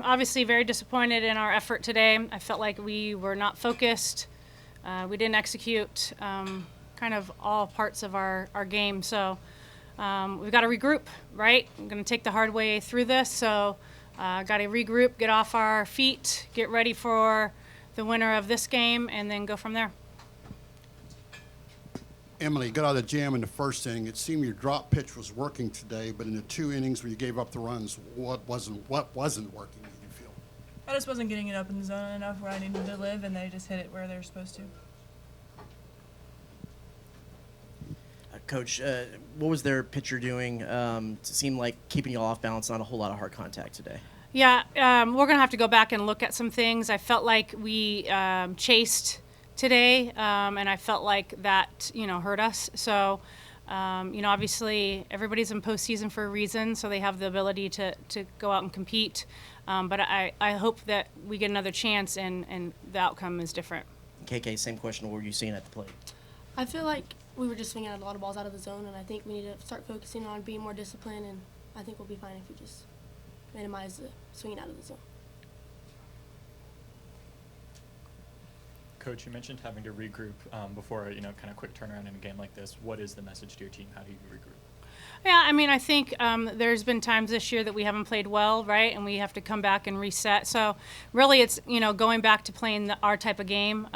Obviously very disappointed in our effort today. I felt like we were not focused. We didn't execute kind of all parts of our game. So we've got to regroup, right? I'm going to take the hard way through this. So got to regroup, get off our feet, get ready for the winner of this game, and then go from there. Emily, you got out of the jam in the first inning. It seemed your drop pitch was working today, but in the 2 innings where you gave up the runs, what wasn't working, did you feel? I just wasn't getting it up in the zone enough where I needed to live, and they just hit it where they were supposed to. Coach, what was their pitcher doing? It seemed like keeping you all off balance, not a whole lot of hard contact today. Yeah, we're going to have to go back and look at some things. I felt like we chased today, and I felt like that, hurt us. So, obviously everybody's in postseason for a reason, so they have the ability to go out and compete. But I hope that we get another chance and the outcome is different. KK, same question. What were you seeing at the plate? I feel like we were just swinging a lot of balls out of the zone, and I think we need to start focusing on being more disciplined, and I think we'll be fine if we just minimize the swinging out of the zone. Coach, you mentioned having to regroup before kind of quick turnaround in a game like this. What is the message to your team? How do you regroup? Yeah, I think there's been times this year that we haven't played well, right, and we have to come back and reset. So really it's, going back to playing our type of game,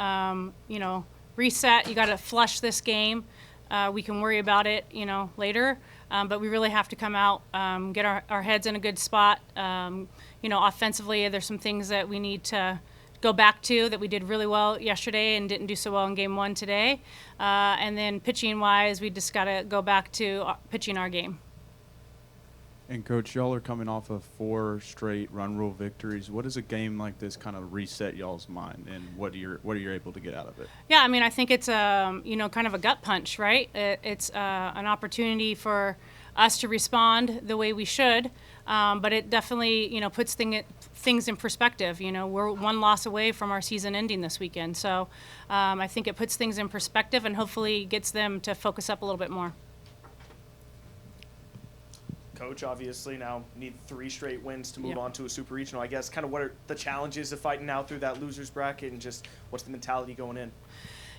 reset. You got to flush this game. We can worry about it, later, but we really have to come out, get our heads in a good spot. Offensively, there's some things that we need to go back to that we did really well yesterday and didn't do so well in game 1 today. And then pitching-wise, we just got to go back to pitching our game. And, Coach, y'all are coming off of 4 straight run rule victories. What does a game like this kind of reset y'all's mind, and what are you able to get out of it? Yeah, I think it's kind of a gut punch, right? It's an opportunity for us to respond the way we should, but it definitely puts things in perspective. We're 1 loss away from our season ending this weekend, so I think it puts things in perspective and hopefully gets them to focus up a little bit more. Coach, obviously now need 3 straight wins to move on to a super regional. I guess kind of what are the challenges of fighting now through that losers bracket, and just what's the mentality going in?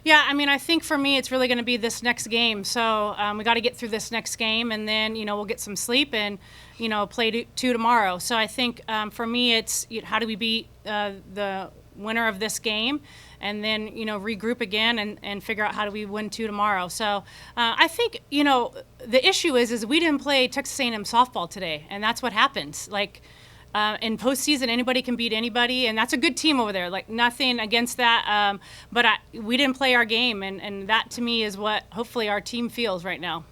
Yeah, I think for me it's really going to be this next game. So we got to get through this next game, and then we'll get some sleep and play 2 tomorrow. So I think for me it's how do we beat the winner of this game, and then regroup again and figure out how do we win 2 tomorrow. So I think the issue is we didn't play Texas A&M softball today, and that's what happens. Like in postseason, anybody can beat anybody, and that's a good team over there. Like nothing against that, but we didn't play our game, and that to me is what hopefully our team feels right now.